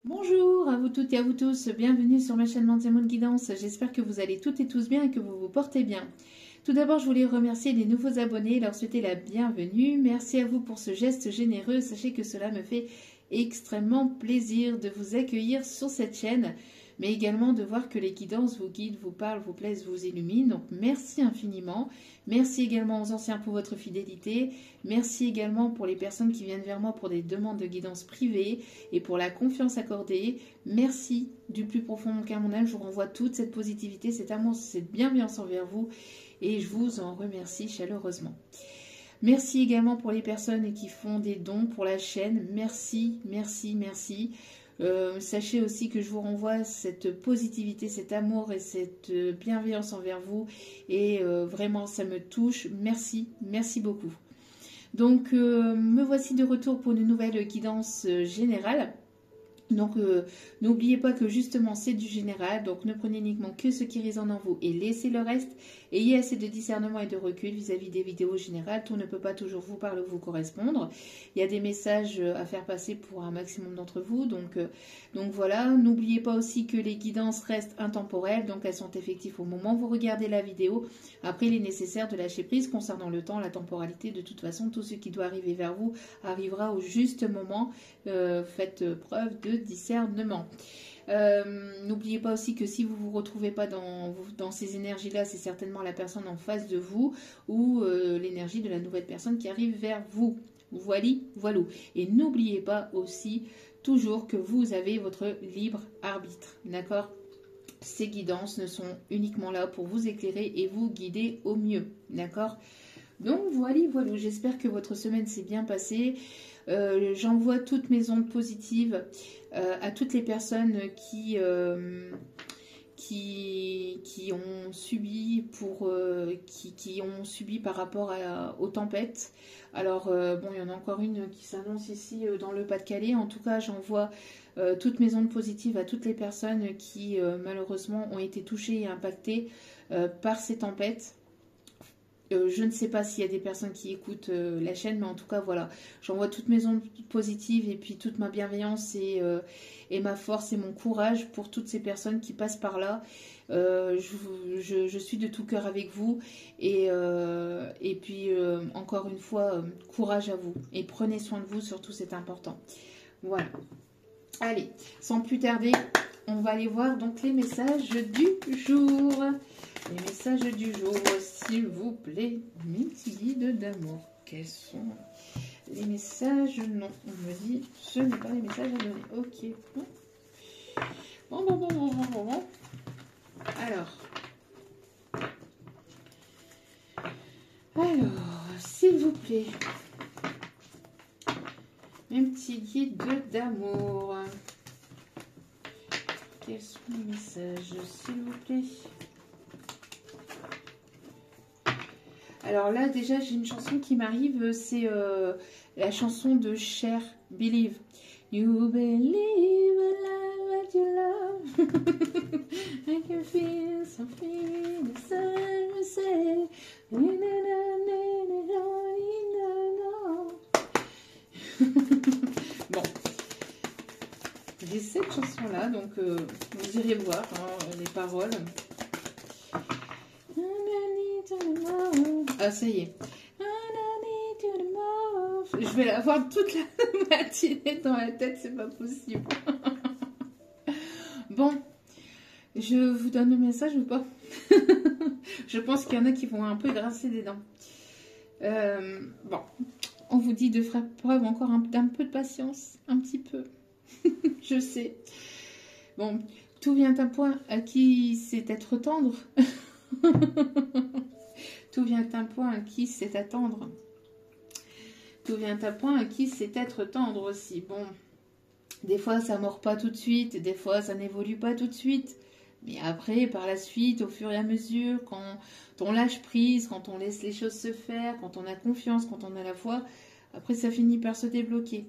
Bonjour à vous toutes et à vous tous, bienvenue sur ma chaîne Mandiamon Guidance, j'espère que vous allez toutes et tous bien et que vous vous portez bien. Tout d'abord, je voulais remercier les nouveaux abonnés et leur souhaiter la bienvenue. Merci à vous pour ce geste généreux, sachez que cela me fait extrêmement plaisir de vous accueillir sur cette chaîne, mais également de voir que les guidances vous guident, vous parlent, vous plaisent, vous illuminent. Donc merci infiniment. Merci également aux anciens pour votre fidélité. Merci également pour les personnes qui viennent vers moi pour des demandes de guidance privée et pour la confiance accordée. Merci du plus profond de mon cœur, mon âme. Je vous renvoie toute cette positivité, cet amour, cette bienveillance envers vous et je vous en remercie chaleureusement. Merci également pour les personnes qui font des dons pour la chaîne. Merci, merci, merci. Sachez aussi que je vous renvoie cette positivité, cet amour et cette bienveillance envers vous. Et vraiment, ça me touche. Merci, merci beaucoup. Donc, me voici de retour pour une nouvelle guidance générale. Donc, n'oubliez pas que justement, c'est du général. Donc, ne prenez uniquement que ce qui résonne en vous et laissez le reste. Ayez assez de discernement et de recul vis-à-vis des vidéos générales. Tout ne peut pas toujours vous parler ou vous correspondre. Il y a des messages à faire passer pour un maximum d'entre vous. Donc voilà. N'oubliez pas aussi que les guidances restent intemporelles. Donc, elles sont effectives au moment où vous regardez la vidéo. Après, il est nécessaire de lâcher prise concernant le temps, la temporalité. De toute façon, tout ce qui doit arriver vers vous arrivera au juste moment. Faites preuve de discernement. N'oubliez pas aussi que si vous ne vous retrouvez pas dans ces énergies-là, c'est certainement la personne en face de vous ou l'énergie de la nouvelle personne qui arrive vers vous. Voilà. Et n'oubliez pas aussi toujours que vous avez votre libre arbitre. D'accord ? Ces guidances ne sont uniquement là pour vous éclairer et vous guider au mieux. D'accord ? Donc voilà, j'espère que votre semaine s'est bien passée. J'envoie toutes mes ondes positives à toutes les personnes qui ont subi qui ont subi par rapport aux tempêtes. Alors bon, il y en a encore une qui s'annonce ici dans le Pas-de-Calais. En tout cas, j'envoie toutes mes ondes positives à toutes les personnes qui malheureusement ont été touchées et impactées par ces tempêtes. Je ne sais pas s'il y a des personnes qui écoutent la chaîne, mais en tout cas, voilà. J'envoie toutes mes ondes positives et puis toute ma bienveillance et ma force et mon courage pour toutes ces personnes qui passent par là. Je suis de tout cœur avec vous. Et puis, encore une fois, courage à vous. Et prenez soin de vous, surtout, c'est important. Voilà. Allez, sans plus tarder, on va aller voir donc les messages du jour. Les messages du jour, s'il vous plaît, mes petits guides d'amour. Quels sont les messages? Non, on me dit, ce n'est pas les messages à donner. Ok. Bon. Alors, s'il vous plaît, mes petits guides d'amour. Quels sont les messages, s'il vous plaît? Alors là, déjà, j'ai une chanson qui m'arrive, c'est la chanson de Cher, Believe. You believe what you love. I can feel something inside me say. Bon, j'ai cette chanson-là, donc vous irez voir les paroles. Ah, ça y est. Je vais l'avoir toute la matinée dans la tête, c'est pas possible. Bon, je vous donne le message ou pas? Je pense qu'il y en a qui vont un peu grincer des dents. Bon, on vous dit de faire preuve encore d'un peu de patience, un petit peu. Je sais. Bon, tout vient d'un point à qui c'est être tendre. Tout vient d'un point à qui c'est attendre. Tout vient d'un point à qui c'est être tendre aussi. Bon, des fois ça mord pas tout de suite, des fois ça n'évolue pas tout de suite. Mais après, par la suite, au fur et à mesure, quand on lâche prise, quand on laisse les choses se faire, quand on a confiance, quand on a la foi, après ça finit par se débloquer.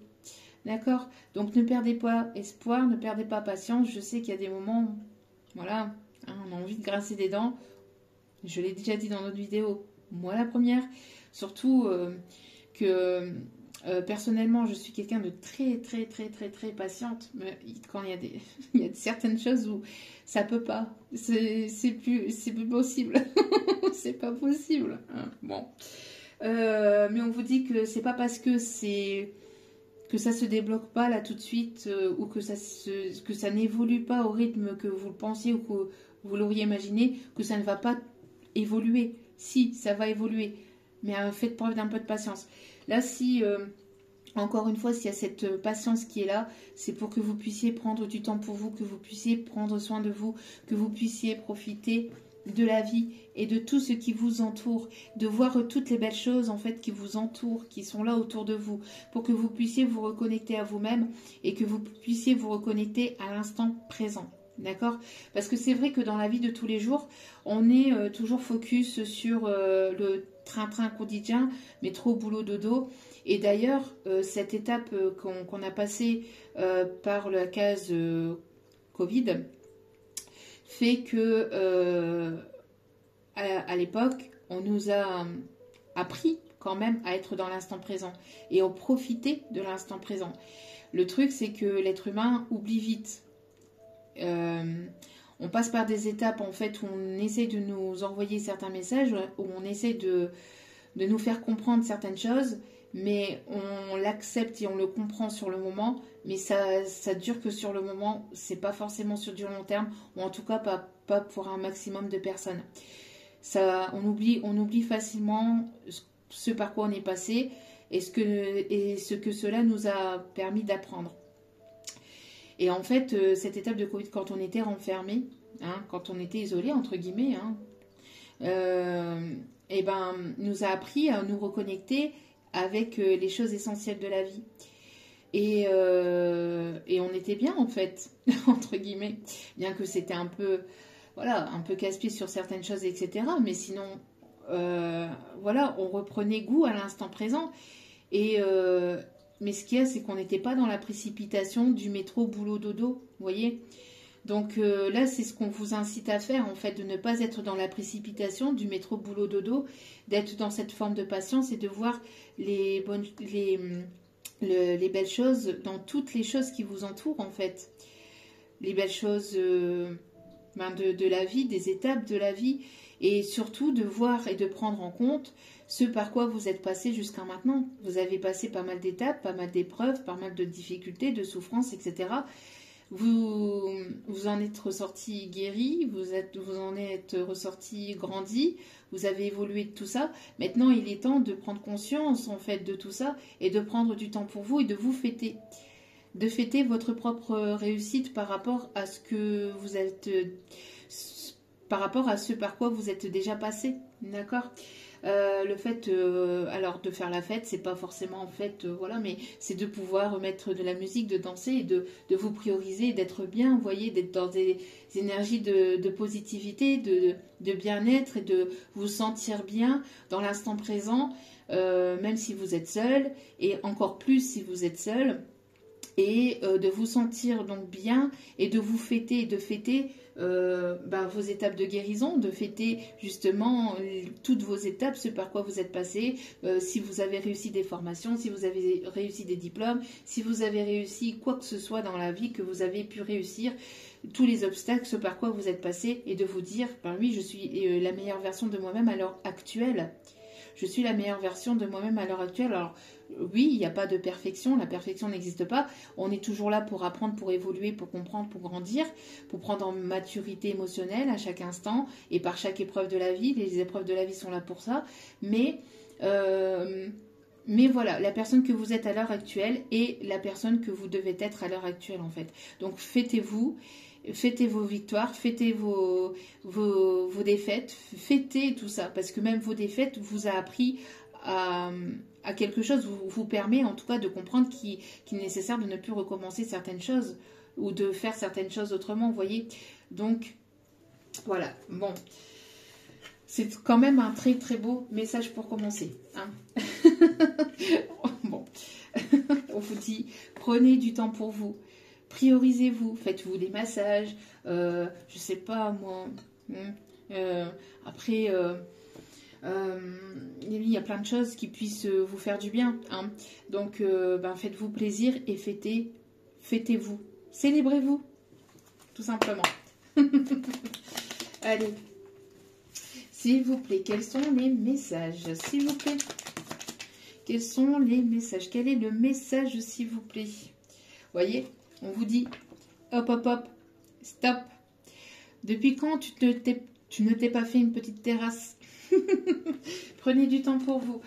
D'accord? Donc ne perdez pas espoir, ne perdez pas patience. Je sais qu'il y a des moments, voilà, on a envie de grincer des dents. Je l'ai déjà dit dans notre vidéo, moi la première. Surtout que Personnellement, je suis quelqu'un de très, très, très, très, très patiente. Mais quand il y a il y a certaines choses où ça peut pas. C'est plus possible. C'est pas possible. Hein. Bon. Mais on vous dit que c'est pas parce que que ça se débloque pas là tout de suite ou que que ça n'évolue pas au rythme que vous le pensiez ou que vous l'auriez imaginé, que ça ne va pas évoluer. Si, ça va évoluer. Mais faites preuve d'un peu de patience. Là, si, encore une fois, s'il y a cette patience qui est là, c'est pour que vous puissiez prendre du temps pour vous, que vous puissiez prendre soin de vous, que vous puissiez profiter de la vie et de tout ce qui vous entoure, de voir toutes les belles choses en fait qui vous entourent, qui sont là autour de vous, pour que vous puissiez vous reconnecter à vous-même et que vous puissiez vous reconnecter à l'instant présent. D'accord? Parce que c'est vrai que dans la vie de tous les jours, on est toujours focus sur le train-train quotidien, métro, boulot, dodo. Et d'ailleurs, cette étape qu'on a passée par la case Covid fait que à l'époque, on nous a appris quand même à être dans l'instant présent et à profiter de l'instant présent. Le truc, c'est que l'être humain oublie vite. On passe par des étapes en fait où on essaie de nous envoyer certains messages, où on essaie de nous faire comprendre certaines choses, mais on l'accepte et on le comprend sur le moment, mais ça dure que sur le moment, c'est pas forcément sur du long terme, ou en tout cas pas pour un maximum de personnes. On oublie facilement ce par quoi on est passé et ce que cela nous a permis d'apprendre. Et en fait, cette étape de Covid, quand on était renfermé, hein, quand on était isolé, entre guillemets, hein, et ben, nous a appris à nous reconnecter avec les choses essentielles de la vie. Et on était bien, en fait, entre guillemets, bien que c'était un peu, voilà, un peu casse-pied sur certaines choses, etc. Mais sinon, voilà, on reprenait goût à l'instant présent. Mais ce qu'il y a, c'est qu'on n'était pas dans la précipitation du métro boulot dodo, vous voyez. Donc là, c'est ce qu'on vous incite à faire, en fait, de ne pas être dans la précipitation du métro boulot dodo, d'être dans cette forme de patience et de voir les belles choses dans toutes les choses qui vous entourent, en fait. Les belles choses de la vie, des étapes de la vie, et surtout de voir et de prendre en compte ce par quoi vous êtes passé jusqu'à maintenant. Vous avez passé pas mal d'étapes, pas mal d'épreuves, pas mal de difficultés, de souffrances, etc. Vous en êtes ressorti guéri, vous en êtes ressorti grandi, vous avez évolué de tout ça. Maintenant, il est temps de prendre conscience en fait de tout ça et de prendre du temps pour vous et de vous fêter. De fêter votre propre réussite par rapport à ce que vous êtes, par rapport à ce par quoi vous êtes déjà passé, d'accord? Le fait alors de faire la fête, c'est pas forcément en fait voilà, mais c'est de pouvoir mettre de la musique, de danser et de vous prioriser, d'être bien, vous voyez, d'être dans des énergies de positivité, de bien-être et de vous sentir bien dans l'instant présent, même si vous êtes seul et encore plus si vous êtes seul. Et de vous sentir donc bien et de vous fêter et de fêter vos étapes de guérison, de fêter justement toutes vos étapes, ce par quoi vous êtes passé, si vous avez réussi des formations, si vous avez réussi des diplômes, si vous avez réussi quoi que ce soit dans la vie que vous avez pu réussir, tous les obstacles, ce par quoi vous êtes passé, et de vous dire, ben oui, je suis la meilleure version de moi-même à l'heure actuelle. Je suis la meilleure version de moi-même à l'heure actuelle. Alors oui, il n'y a pas de perfection, la perfection n'existe pas. On est toujours là pour apprendre, pour évoluer, pour comprendre, pour grandir, pour prendre en maturité émotionnelle à chaque instant et par chaque épreuve de la vie. Les épreuves de la vie sont là pour ça. Mais voilà, la personne que vous êtes à l'heure actuelle est la personne que vous devez être à l'heure actuelle en fait. Donc fêtez-vous. Fêtez vos victoires, fêtez vos défaites, fêtez tout ça, parce que même vos défaites vous a appris à quelque chose, vous permet en tout cas de comprendre qu'il est nécessaire de ne plus recommencer certaines choses ou de faire certaines choses autrement, vous voyez. Donc, voilà, bon. C'est quand même un très très beau message pour commencer. Hein. Bon, on vous dit, prenez du temps pour vous. Priorisez-vous, faites-vous des massages, je sais pas moi. Après, Il y a plein de choses qui puissent vous faire du bien. Hein. Donc, faites-vous plaisir et fêtez-vous. Célébrez-vous, tout simplement. Allez. S'il vous plaît, quels sont les messages? S'il vous plaît. Quels sont les messages? Quel est le message, s'il vous plaît? Voyez, on vous dit, hop, hop, hop, stop. Depuis quand tu ne t'es pas fait une petite terrasse? Prenez du temps pour vous.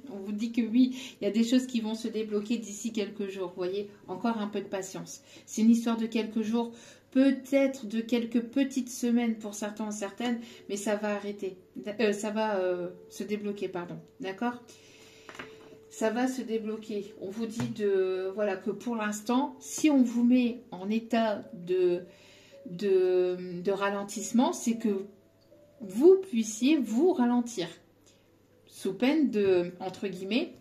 On vous dit que oui, il y a des choses qui vont se débloquer d'ici quelques jours. Vous voyez, encore un peu de patience. C'est une histoire de quelques jours, peut-être de quelques petites semaines pour certains ou certaines, mais ça va arrêter. Ça va se débloquer, pardon. D'accord? Ça va se débloquer. On vous dit voilà, que pour l'instant, si on vous met en état de ralentissement, c'est que vous puissiez vous ralentir. Sous peine de, entre guillemets,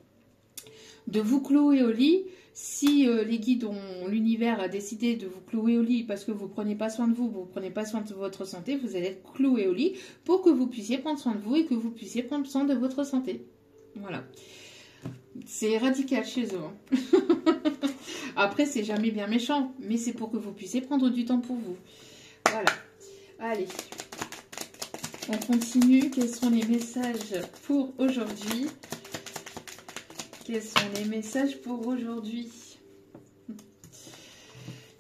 de vous clouer au lit. Si les guides l'univers a décidé de vous clouer au lit parce que vous ne prenez pas soin de vous, vous ne prenez pas soin de votre santé, vous allez être cloué au lit pour que vous puissiez prendre soin de vous et que vous puissiez prendre soin de votre santé. Voilà. C'est radical chez eux. Hein. Après, c'est jamais bien méchant, mais c'est pour que vous puissiez prendre du temps pour vous. Voilà. Allez. On continue. Quels sont les messages pour aujourd'hui? Quels sont les messages pour aujourd'hui?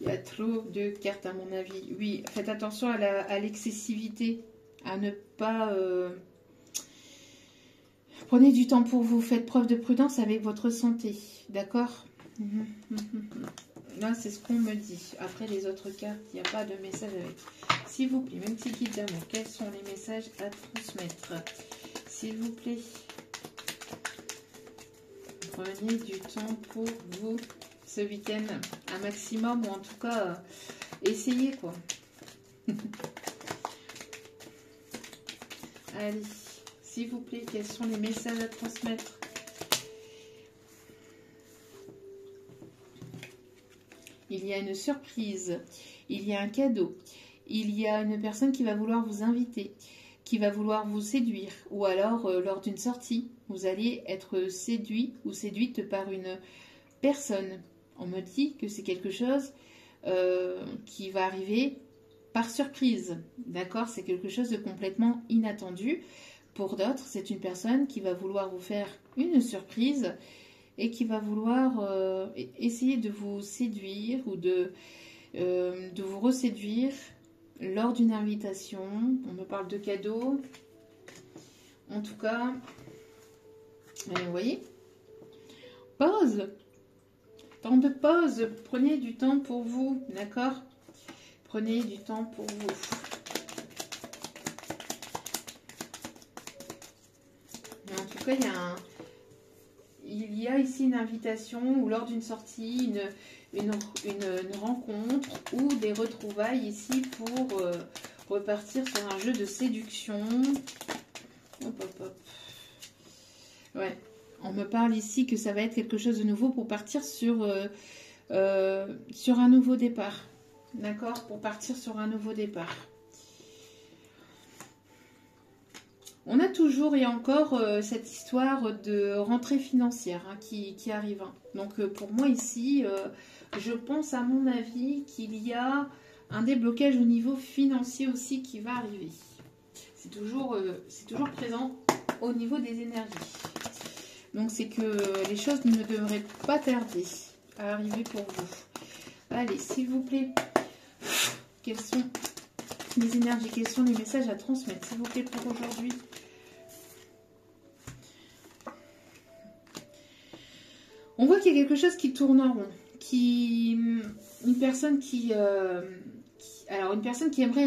Il y a trop de cartes à mon avis. Oui, faites attention à l'excessivité. À ne pas... Prenez du temps pour vous. Faites preuve de prudence avec votre santé. D'accord? Là, c'est ce qu'on me dit. Après, les autres cartes, il n'y a pas de message avec. S'il vous plaît, même petit guide d'amour, quels sont les messages à transmettre? S'il vous plaît. Prenez du temps pour vous ce week-end, un maximum, ou en tout cas, essayez quoi. Allez, s'il vous plaît, quels sont les messages à transmettre? Il y a une surprise, il y a un cadeau, il y a une personne qui va vouloir vous inviter, qui va vouloir vous séduire, ou alors lors d'une sortie, vous allez être séduit ou séduite par une personne. On me dit que c'est quelque chose qui va arriver par surprise, d'accord? C'est quelque chose de complètement inattendu. Pour d'autres, c'est une personne qui va vouloir vous faire une surprise et qui va vouloir essayer de vous séduire ou de vous reséduire lors d'une invitation. On me parle de cadeaux. En tout cas, vous voyez, pause. Temps de pause. Prenez du temps pour vous, d'accord? Prenez du temps pour vous. Mais en tout cas, il y a ici une invitation ou lors d'une sortie, une rencontre ou des retrouvailles ici pour repartir sur un jeu de séduction. Hop, hop, hop. Ouais, on me parle ici que ça va être quelque chose de nouveau pour partir sur un nouveau départ. D'accord? Pour partir sur un nouveau départ. On a toujours et encore cette histoire de rentrée financière hein, qui arrive. Hein. Donc pour moi ici, je pense à mon avis qu'il y a un déblocage au niveau financier aussi qui va arriver. C'est toujours présent au niveau des énergies. Donc c'est que les choses ne devraient pas tarder à arriver pour vous. Allez, s'il vous plaît, quelles sont les énergies, quels sont les messages à transmettre, s'il vous plaît, pour aujourd'hui? On voit qu'il y a quelque chose qui tourne en rond. Une personne qui aimerait...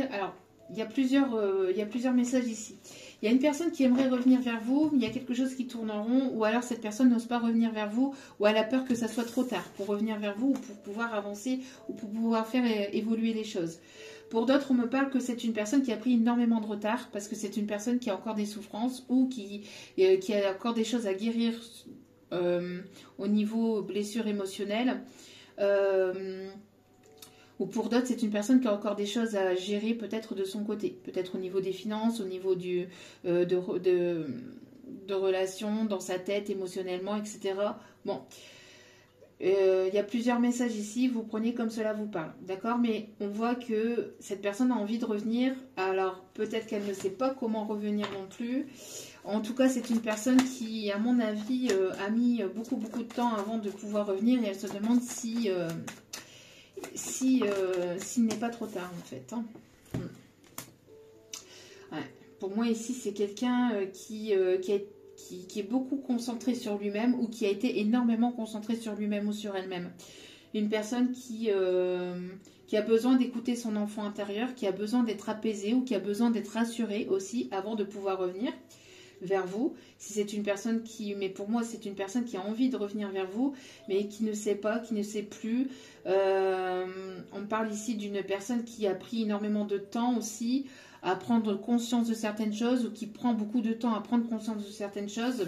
Alors, il y a plusieurs messages ici. Il y a une personne qui aimerait revenir vers vous, il y a quelque chose qui tourne en rond, ou alors cette personne n'ose pas revenir vers vous, ou elle a peur que ça soit trop tard pour revenir vers vous, ou pour pouvoir avancer, ou pour pouvoir faire évoluer les choses. Pour d'autres, on me parle que c'est une personne qui a pris énormément de retard, parce que c'est une personne qui a encore des souffrances, ou qui a encore des choses à guérir au niveau blessure émotionnelle. Ou pour d'autres, c'est une personne qui a encore des choses à gérer peut-être de son côté. Peut-être au niveau des finances, au niveau de relations, dans sa tête, émotionnellement, etc. Bon, il y a plusieurs messages ici, vous prenez comme cela vous parle, d'accord? Mais on voit que cette personne a envie de revenir, alors peut-être qu'elle ne sait pas comment revenir non plus. En tout cas, c'est une personne qui, à mon avis, a mis beaucoup de temps avant de pouvoir revenir et elle se demande s'il n'est pas trop tard en fait. Hein. Ouais. Pour moi ici, c'est quelqu'un qui est beaucoup concentré sur lui-même ou qui a été énormément concentré sur lui-même ou sur elle-même. Une personne qui a besoin d'écouter son enfant intérieur, qui a besoin d'être apaisée ou qui a besoin d'être rassurée aussi avant de pouvoir revenir vers vous. Si c'est une personne mais pour moi c'est une personne qui a envie de revenir vers vous, mais qui ne sait pas, qui ne sait plus. On parle ici d'une personne qui a pris énormément de temps aussi à prendre conscience de certaines choses ou qui prend beaucoup de temps à prendre conscience de certaines choses.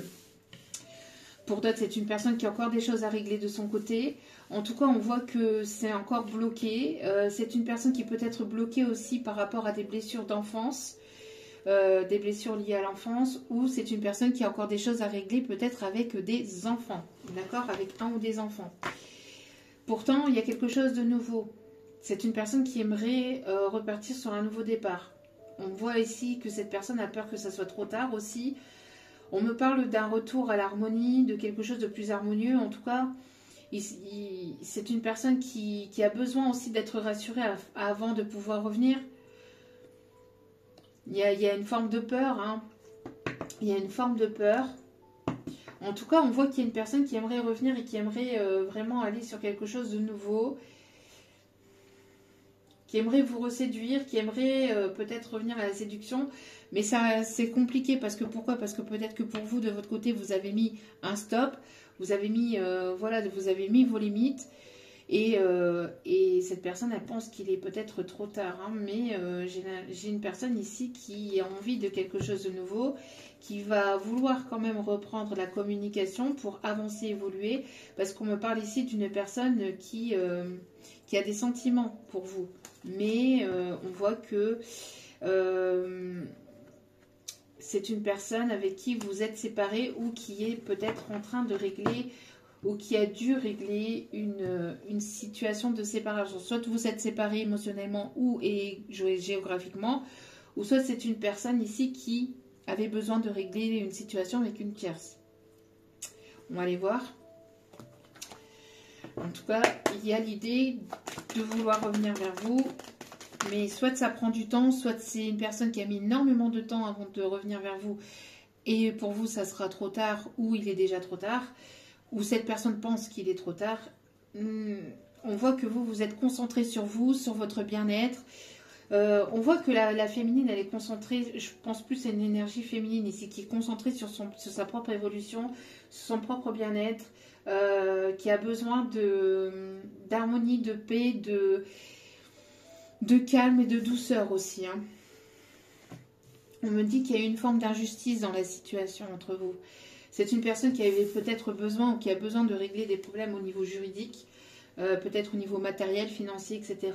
Pour d'autres, c'est une personne qui a encore des choses à régler de son côté. En tout cas, on voit que c'est encore bloqué. C'est une personne qui peut être bloquée aussi par rapport à des blessures d'enfance. Des blessures liées à l'enfance, ou c'est une personne qui a encore des choses à régler peut-être avec des enfants, d'accord, avec un ou des enfants. Pourtant, il y a quelque chose de nouveau. C'est une personne qui aimerait repartir sur un nouveau départ. On voit ici que cette personne a peur que ça soit trop tard aussi. On me parle d'un retour à l'harmonie, de quelque chose de plus harmonieux. En tout cas, c'est une personne qui a besoin aussi d'être rassurée avant de pouvoir revenir. Il y a une forme de peur, hein. Il y a une forme de peur. En tout cas, on voit qu'il y a une personne qui aimerait revenir et qui aimerait vraiment aller sur quelque chose de nouveau. Qui aimerait vous reséduire, qui aimerait peut-être revenir à la séduction. Mais ça, c'est compliqué parce que pourquoi? Parce que peut-être que pour vous, de votre côté, vous avez mis un stop. Vous avez mis, vous avez mis vos limites. Et cette personne, elle pense qu'il est peut-être trop tard. Hein, mais j'ai une personne ici qui a envie de quelque chose de nouveau, qui va vouloir quand même reprendre la communication pour avancer, évoluer. Parce qu'on me parle ici d'une personne qui a des sentiments pour vous. Mais on voit que c'est une personne avec qui vous êtes séparés ou qui est peut-être en train de régler ou qui a dû régler une situation de séparation. Soit vous êtes séparés émotionnellement ou géographiquement, ou soit c'est une personne ici qui avait besoin de régler une situation avec une tierce. On va aller voir. En tout cas, il y a l'idée de vouloir revenir vers vous, mais soit ça prend du temps, soit c'est une personne qui a mis énormément de temps avant de revenir vers vous, et pour vous ça sera trop tard, ou il est déjà trop tard, ou cette personne pense qu'il est trop tard. On voit que vous êtes concentré sur vous, sur votre bien-être. On voit que la féminine, elle est concentrée, je pense plus à une énergie féminine ici, qui est concentrée sur sa propre évolution, sur son propre bien-être, qui a besoin d'harmonie, de paix, de calme et de douceur aussi. Hein. On me dit qu'il y a une forme d'injustice dans la situation entre vous. C'est une personne qui avait peut-être besoin ou qui a besoin de régler des problèmes au niveau juridique, peut-être au niveau matériel, financier, etc.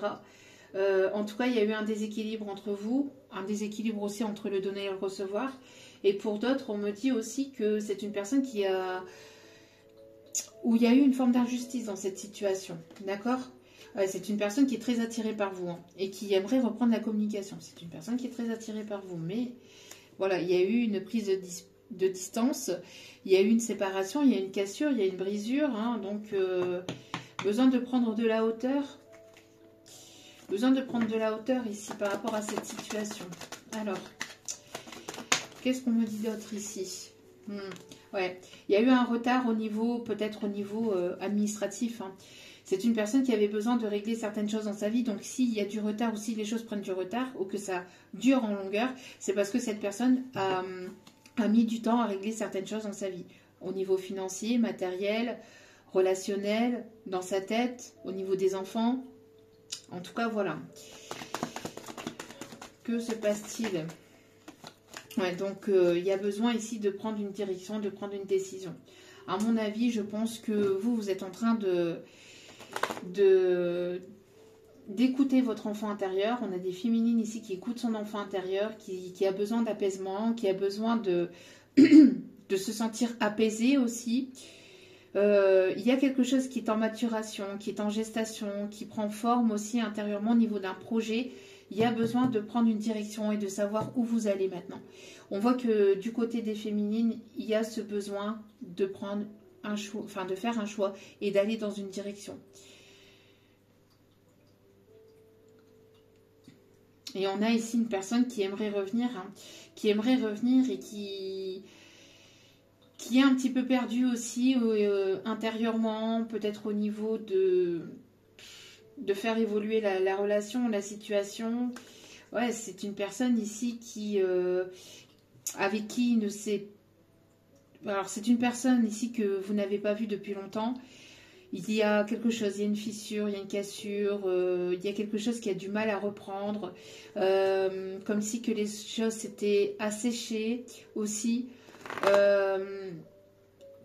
En tout cas, il y a eu un déséquilibre entre vous, un déséquilibre aussi entre le donner et le recevoir. Et pour d'autres, on me dit aussi que c'est une personne où il y a eu une forme d'injustice dans cette situation. D'accord ? C'est une personne qui est très attirée par vous hein, et qui aimerait reprendre la communication. C'est une personne qui est très attirée par vous. Mais voilà, il y a eu une prise de distance, il y a eu une séparation, il y a une cassure, il y a une brisure. Hein, donc, besoin de prendre de la hauteur. Besoin de prendre de la hauteur ici par rapport à cette situation. Alors, qu'est-ce qu'on me dit d'autre ici? Ouais, il y a eu un retard au niveau, peut-être au niveau administratif. Hein. C'est une personne qui avait besoin de régler certaines choses dans sa vie. Donc, s'il y a du retard ou si les choses prennent du retard ou que ça dure en longueur, c'est parce que cette personne a mis du temps à régler certaines choses dans sa vie. Au niveau financier, matériel, relationnel, dans sa tête, au niveau des enfants. En tout cas, voilà. Que se passe-t-il? Ouais, donc, il y a besoin ici de prendre une direction, de prendre une décision. À mon avis, je pense que vous êtes en train d'écouter votre enfant intérieur. On a des féminines ici qui écoutent son enfant intérieur, qui a besoin d'apaisement, qui a besoin de, de se sentir apaisée aussi. Il y a quelque chose qui est en maturation, qui est en gestation, qui prend forme aussi intérieurement au niveau d'un projet. Il y a besoin de prendre une direction et de savoir où vous allez maintenant. On voit que du côté des féminines, il y a ce besoin de prendre un choix, enfin de faire un choix et d'aller dans une direction. Et on a ici une personne qui aimerait revenir, hein, et qui est un petit peu perdue aussi intérieurement, peut-être au niveau de faire évoluer la relation, la situation. Ouais, c'est une personne ici avec qui il ne sait. Alors, c'est une personne ici que vous n'avez pas vue depuis longtemps. Il y a quelque chose, il y a une fissure, il y a une cassure, il y a quelque chose qui a du mal à reprendre. Comme si que les choses s'étaient asséchées aussi.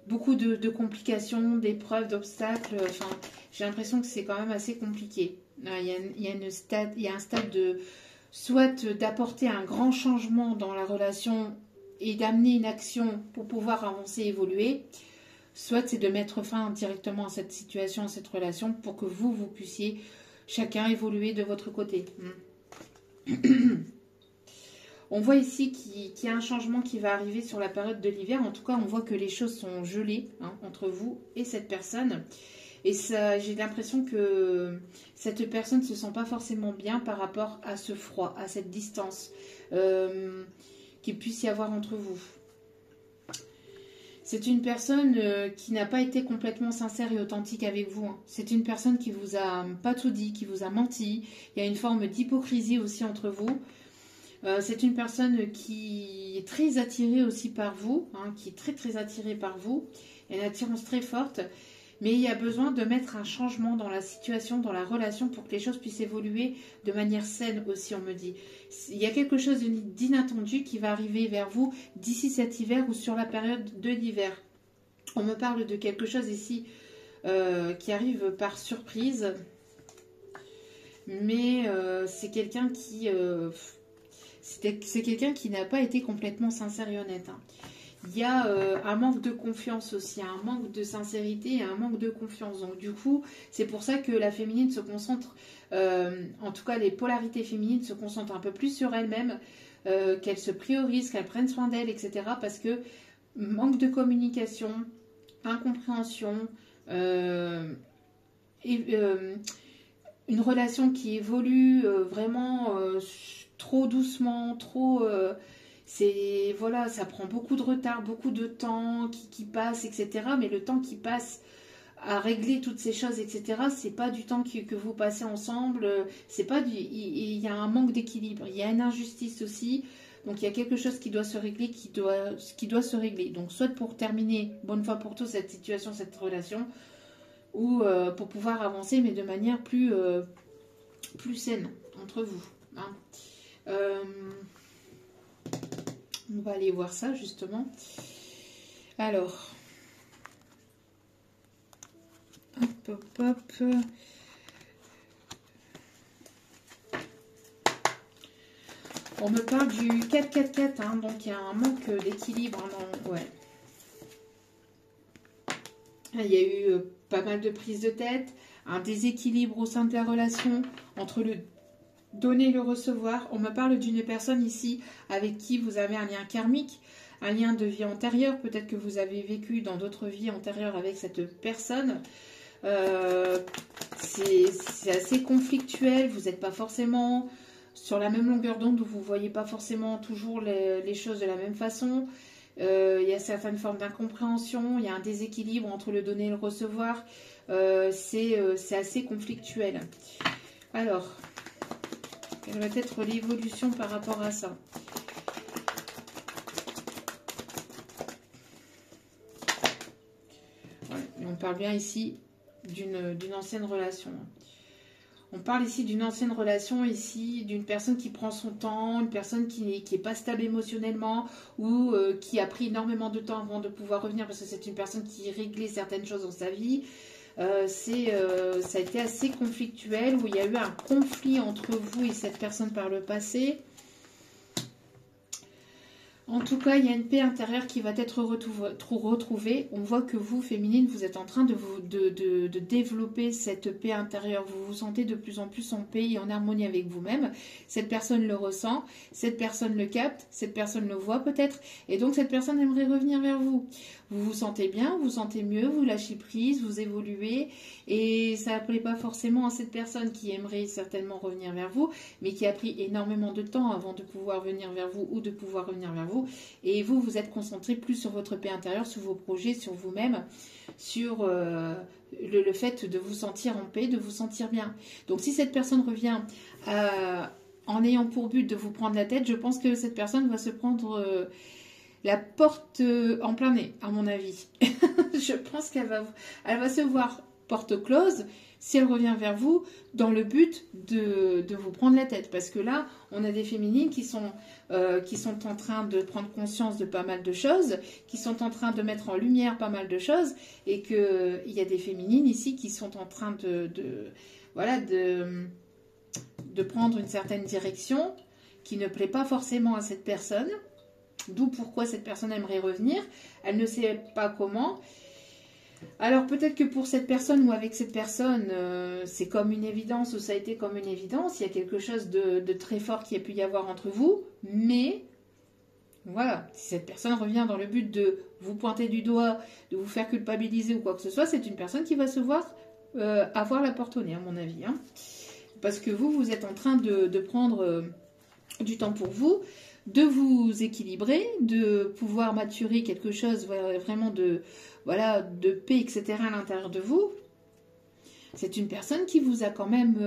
Beaucoup de complications, d'épreuves, d'obstacles. Enfin, j'ai l'impression que c'est quand même assez compliqué. Il y a un stade de soit d'apporter un grand changement dans la relation et d'amener une action pour pouvoir avancer, évoluer, soit c'est de mettre fin directement à cette situation, à cette relation pour que vous puissiez chacun évoluer de votre côté. On voit ici qu'il y a un changement qui va arriver sur la période de l'hiver. En tout cas, on voit que les choses sont gelées, hein, entre vous et cette personne. Et ça, j'ai l'impression que cette personne ne se sent pas forcément bien par rapport à ce froid, à cette distance qu'il puisse y avoir entre vous. C'est une personne qui n'a pas été complètement sincère et authentique avec vous. Hein. C'est une personne qui vous a pas tout dit, qui vous a menti. Il y a une forme d'hypocrisie aussi entre vous. C'est une personne qui est très attirée aussi par vous, hein, qui est très très attirée par vous. Il y a une attirance très forte. Mais il y a besoin de mettre un changement dans la situation, dans la relation, pour que les choses puissent évoluer de manière saine aussi, on me dit. Il y a quelque chose d'inattendu qui va arriver vers vous d'ici cet hiver ou sur la période de l'hiver. On me parle de quelque chose ici qui arrive par surprise. Mais c'est quelqu'un qui... c'est quelqu'un qui n'a pas été complètement sincère et honnête. Hein. Il y a un manque de confiance aussi, un manque de sincérité et un manque de confiance. Donc du coup, c'est pour ça que la féminine se concentre, en tout cas les polarités féminines se concentrent un peu plus sur elles-mêmes, qu'elles se priorisent, qu'elles prennent soin d'elles, etc. Parce que manque de communication, incompréhension, une relation qui évolue vraiment trop doucement, trop... voilà, ça prend beaucoup de retard, beaucoup de temps qui passe, etc. Mais le temps qui passe à régler toutes ces choses, etc., c'est pas du temps que vous passez ensemble. C'est pas il y a un manque d'équilibre, il y a une injustice aussi. Donc il y a quelque chose qui doit se régler, qui doit se régler. Donc soit pour terminer bonne fois pour tous cette situation, cette relation, ou pour pouvoir avancer, mais de manière plus saine entre vous. Hein. On va aller voir ça justement. Alors, hop. On me parle du 4-4-4, hein, donc il y a un manque d'équilibre. Hein, ouais. Il y a eu pas mal de prises de tête, un déséquilibre au sein de la relation entre le donner et le recevoir. On me parle d'une personne ici avec qui vous avez un lien karmique, un lien de vie antérieure. Peut-être que vous avez vécu dans d'autres vies antérieures avec cette personne. C'est assez conflictuel. Vous n'êtes pas forcément sur la même longueur d'onde, où vous ne voyez pas forcément toujours les choses de la même façon. Il y a certaines formes d'incompréhension. Il y a un déséquilibre entre le donner et le recevoir. C'est assez conflictuel. Alors... quelle va être l'évolution par rapport à ça? Ouais, on parle bien ici d'une ancienne relation. On parle ici d'une ancienne relation, ici, d'une personne qui prend son temps, une personne qui n'est pas stable émotionnellement ou qui a pris énormément de temps avant de pouvoir revenir parce que c'est une personne qui réglait certaines choses dans sa vie. Ça a été assez conflictuel, où il y a eu un conflit entre vous et cette personne par le passé. En tout cas, il y a une paix intérieure qui va être retrouvée. On voit que vous, féminine, vous êtes en train de développer cette paix intérieure. Vous vous sentez de plus en plus en paix et en harmonie avec vous-même. Cette personne le ressent, cette personne le capte, cette personne le voit peut-être. Et donc, cette personne aimerait revenir vers vous. Vous vous sentez bien, vous vous sentez mieux, vous lâchez prise, vous évoluez. Et ça ne plaît pas forcément à cette personne qui aimerait certainement revenir vers vous, mais qui a pris énormément de temps avant de pouvoir venir vers vous ou de pouvoir revenir vers vous. Et vous, vous êtes concentré plus sur votre paix intérieure, sur vos projets, sur vous-même, sur le fait de vous sentir en paix, de vous sentir bien. Donc si cette personne revient en ayant pour but de vous prendre la tête, je pense que cette personne va se prendre la porte en plein nez, à mon avis. Je pense qu'elle va se voir porte close si elle revient vers vous dans le but de vous prendre la tête. Parce que là, on a des féminines qui sont en train de prendre conscience de pas mal de choses, qui sont en train de mettre en lumière pas mal de choses, et qu'il y a des féminines ici qui sont en train de prendre une certaine direction qui ne plaît pas forcément à cette personne. D'où pourquoi cette personne aimerait revenir. Elle ne sait pas comment. Alors peut-être que pour cette personne ou avec cette personne, c'est comme une évidence ou ça a été comme une évidence. Il y a quelque chose de très fort qui a pu y avoir entre vous. Mais voilà, si cette personne revient dans le but de vous pointer du doigt, de vous faire culpabiliser ou quoi que ce soit, c'est une personne qui va se voir avoir la porte au nez, à mon avis. Hein. Parce que vous êtes en train de prendre du temps pour vous, de vous équilibrer, de pouvoir maturer quelque chose vraiment de paix, etc. à l'intérieur de vous. C'est une personne qui vous a quand même,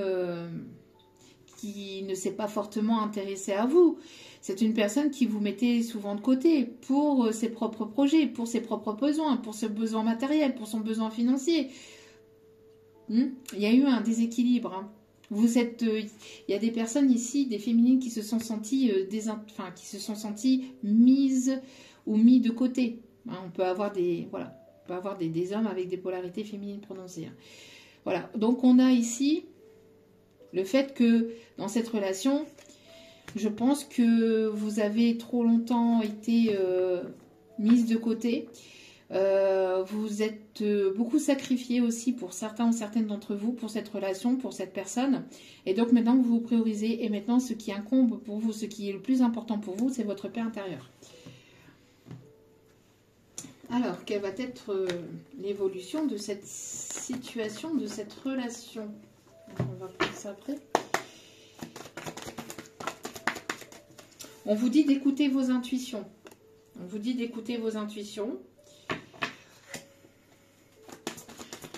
qui ne s'est pas fortement intéressée à vous. C'est une personne qui vous mettait souvent de côté pour ses propres projets, pour ses propres besoins, pour ses besoins matériels, pour son besoin financier. Il y a eu un déséquilibre. Hein. Il y a des personnes ici, des féminines qui se sont senties, mises ou mis de côté. Hein, on peut avoir des hommes avec des polarités féminines prononcées. Hein. Voilà. Donc on a ici le fait que dans cette relation, je pense que vous avez trop longtemps été mise de côté. Vous êtes beaucoup sacrifié aussi pour certains ou certaines d'entre vous, pour cette relation, pour cette personne. Et donc maintenant vous vous priorisez et maintenant ce qui incombe pour vous, ce qui est le plus important pour vous, c'est votre paix intérieure. Alors, quelle va être l'évolution de cette situation, de cette relation? On va prendre ça après. On vous dit d'écouter vos intuitions. On vous dit d'écouter vos intuitions.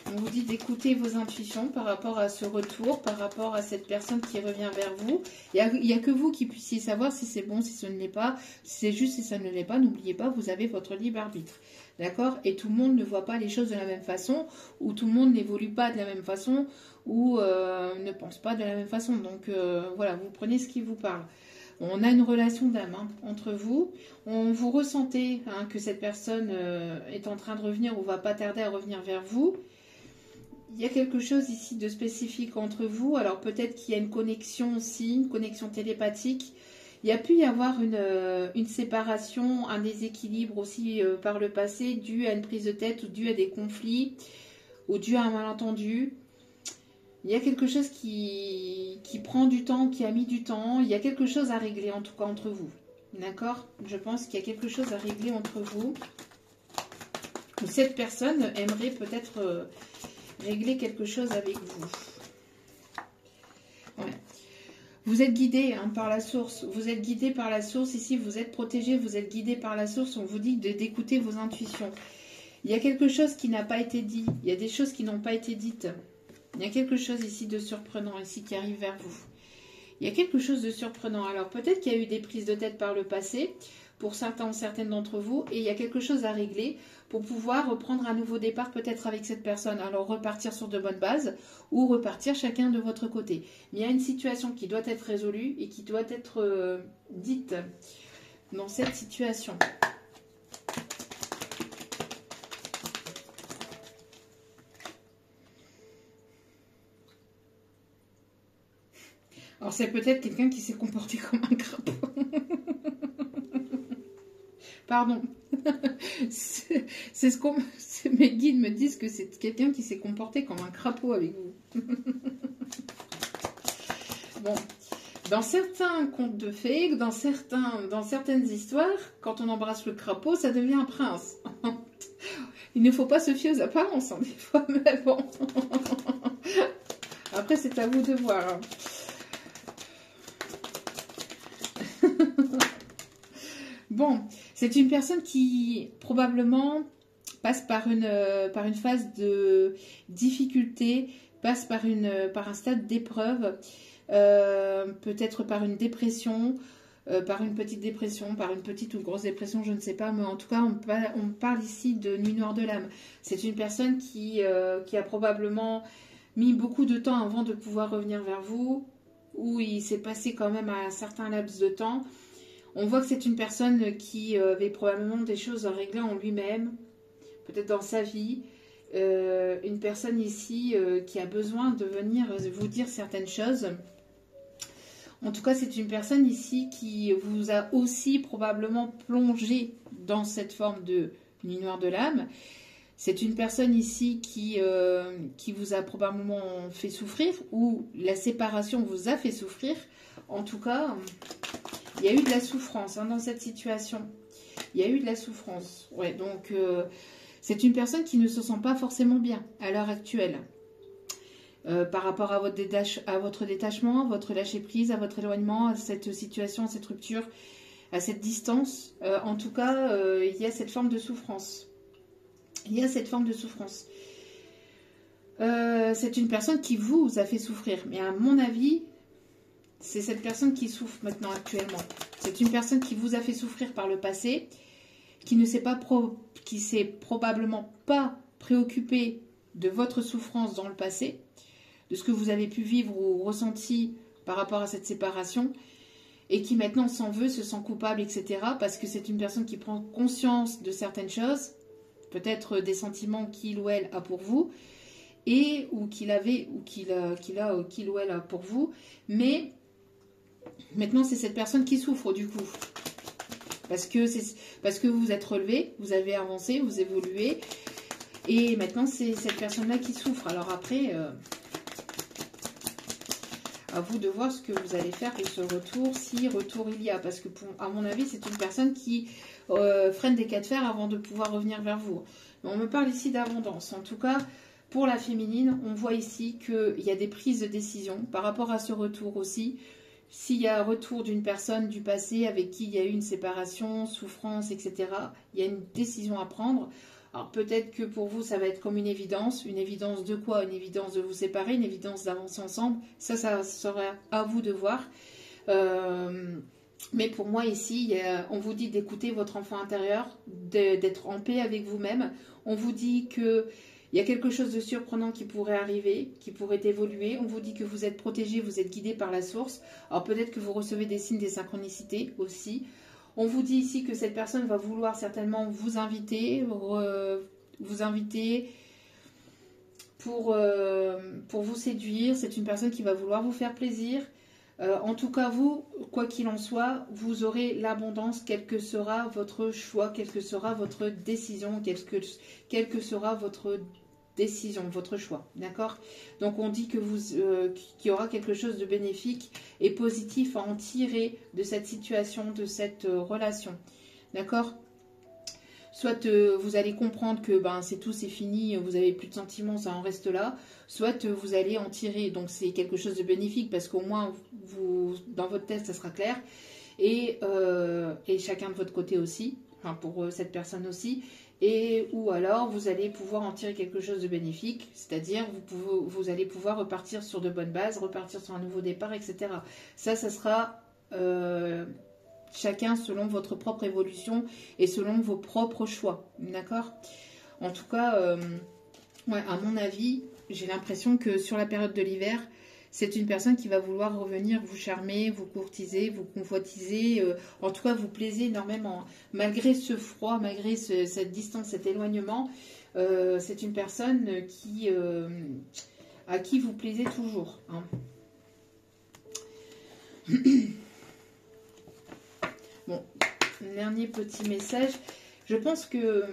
On vous dit d'écouter vos intuitions par rapport à ce retour, par rapport à cette personne qui revient vers vous. Il n'y a que vous qui puissiez savoir si c'est bon, si ce ne l'est pas. Si c'est juste, si ça ne l'est pas, n'oubliez pas, vous avez votre libre arbitre. D'accord? Et tout le monde ne voit pas les choses de la même façon, ou tout le monde n'évolue pas de la même façon, ou ne pense pas de la même façon. Donc voilà, vous prenez ce qui vous parle. On a une relation d'âme entre vous. Vous ressentez que cette personne est en train de revenir ou va pas tarder à revenir vers vous. Il y a quelque chose ici de spécifique entre vous. Alors peut-être qu'il y a une connexion aussi, une connexion télépathique. Il y a pu y avoir une séparation, un déséquilibre aussi par le passé, dû à une prise de tête ou dû à des conflits ou dû à un malentendu. Il y a quelque chose qui prend du temps, qui a mis du temps. Il y a quelque chose à régler en tout cas entre vous. D'accord? Je pense qu'il y a quelque chose à régler entre vous. Cette personne aimerait peut-être régler quelque chose avec vous. Ouais. Vous êtes guidé par la source. Vous êtes guidé par la source. Ici, vous êtes protégé. Vous êtes guidé par la source. On vous dit d'écouter vos intuitions. Il y a quelque chose qui n'a pas été dit. Il y a des choses qui n'ont pas été dites. Il y a quelque chose ici de surprenant ici qui arrive vers vous. Il y a quelque chose de surprenant. Alors peut-être qu'il y a eu des prises de tête par le passé pour certains ou certaines d'entre vous et il y a quelque chose à régler pour pouvoir reprendre un nouveau départ peut-être avec cette personne. Alors repartir sur de bonnes bases ou repartir chacun de votre côté. Mais il y a une situation qui doit être résolue et qui doit être dite dans cette situation. Alors c'est peut-être quelqu'un qui s'est comporté comme un crapaud. Pardon. C'est ce qu'on... Mes guides me disent que c'est quelqu'un qui s'est comporté comme un crapaud avec vous. Bon. Dans certains contes de fées, dans certaines histoires, quand on embrasse le crapaud, ça devient un prince. Il ne faut pas se fier aux apparences, hein, des fois, mais bon. Après, c'est à vous de voir. Bon, c'est une personne qui, probablement, passe par une phase de difficulté, passe par un stade d'épreuve, peut-être par une dépression, par une petite dépression, par une petite ou grosse dépression, je ne sais pas, mais en tout cas, on parle ici de nuit noire de l'âme. C'est une personne qui a probablement mis beaucoup de temps avant de pouvoir revenir vers vous, où il s'est passé quand même un certain laps de temps. On voit que c'est une personne qui avait probablement des choses à régler en lui-même, peut-être dans sa vie. Une personne ici qui a besoin de venir vous dire certaines choses. En tout cas, c'est une personne ici qui vous a aussi probablement plongé dans cette forme de nuit noire de l'âme. C'est une personne ici qui vous a probablement fait souffrir, ou la séparation vous a fait souffrir. En tout cas, il y a eu de la souffrance dans cette situation. Il y a eu de la souffrance. Ouais, donc, c'est une personne qui ne se sent pas forcément bien à l'heure actuelle. Par rapport à votre détachement, à votre lâcher-prise, à votre éloignement, à cette situation, à cette rupture, à cette distance. En tout cas, il y a cette forme de souffrance. Il y a cette forme de souffrance. C'est une personne qui vous a fait souffrir. Mais à mon avis, c'est cette personne qui souffre maintenant actuellement. C'est une personne qui vous a fait souffrir par le passé, qui s'est probablement pas préoccupée de votre souffrance dans le passé, de ce que vous avez pu vivre ou ressenti par rapport à cette séparation, et qui maintenant s'en veut, se sent coupable, etc. Parce que c'est une personne qui prend conscience de certaines choses, peut-être des sentiments qu'il ou elle a pour vous, ou qu'il ou elle a pour vous, mais maintenant c'est cette personne qui souffre du coup. Parce que vous vous êtes relevé, vous avez avancé, vous évoluez, et maintenant c'est cette personne-là qui souffre. Alors après, à vous de voir ce que vous allez faire de ce retour, si retour il y a. Parce que à mon avis, c'est une personne qui freine des cas de fer avant de pouvoir revenir vers vous. Mais on me parle ici d'abondance. En tout cas, pour la féminine, on voit ici qu'il y a des prises de décision par rapport à ce retour aussi. S'il y a un retour d'une personne du passé avec qui il y a eu une séparation, souffrance, etc., il y a une décision à prendre. Alors peut-être que pour vous, ça va être comme une évidence. Une évidence de quoi? Une évidence de vous séparer, une évidence d'avancer ensemble. Ça sera à vous de voir. Mais pour moi ici, on vous dit d'écouter votre enfant intérieur, d'être en paix avec vous-même. On vous dit que il y a quelque chose de surprenant qui pourrait arriver, qui pourrait évoluer. On vous dit que vous êtes protégé, vous êtes guidé par la source. Alors peut-être que vous recevez des signes, des synchronicités aussi. On vous dit ici que cette personne va vouloir certainement vous inviter pour vous séduire. C'est une personne qui va vouloir vous faire plaisir. En tout cas, vous, quoi qu'il en soit, vous aurez l'abondance, quel que sera votre choix, quelle que sera votre décision, quelle que sera votre décision, votre choix, d'accord? Donc on dit que qu'il y aura quelque chose de bénéfique et positif à en tirer de cette situation, de cette relation, d'accord? Soit vous allez comprendre que c'est tout, c'est fini, vous avez plus de sentiments, ça en reste là. Soit vous allez en tirer, donc c'est quelque chose de bénéfique parce qu'au moins dans votre tête ça sera clair. Et chacun de votre côté aussi, enfin pour cette personne aussi. Ou alors vous allez pouvoir en tirer quelque chose de bénéfique, c'est-à-dire vous allez pouvoir repartir sur de bonnes bases, repartir sur un nouveau départ, etc. Ça sera chacun selon votre propre évolution et selon vos propres choix, d'accord? En tout cas, à mon avis, j'ai l'impression que sur la période de l'hiver, c'est une personne qui va vouloir revenir vous charmer, vous courtiser, vous convoitiser, en tout cas vous plaisir énormément. Malgré ce froid, malgré cette distance, cet éloignement, c'est une personne à qui vous plaisez toujours, hein. Bon, dernier petit message. Je pense que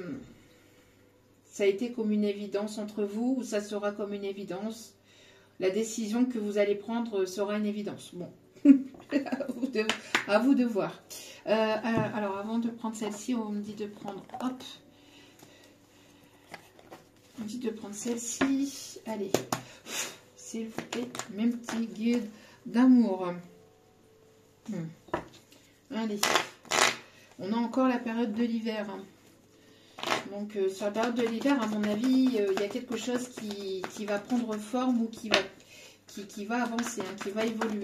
ça a été comme une évidence entre vous, ou ça sera comme une évidence. La décision que vous allez prendre sera une évidence. Bon, à vous de voir. Alors, avant de prendre celle-ci, on me dit de prendre, hop, on me dit de prendre celle-ci. Allez, s'il vous plaît, mes petits guides d'amour. Allez, on a encore la période de l'hiver. Donc, sur la période de l'hiver, à mon avis, il y a quelque chose qui va prendre forme ou qui va avancer, qui va évoluer.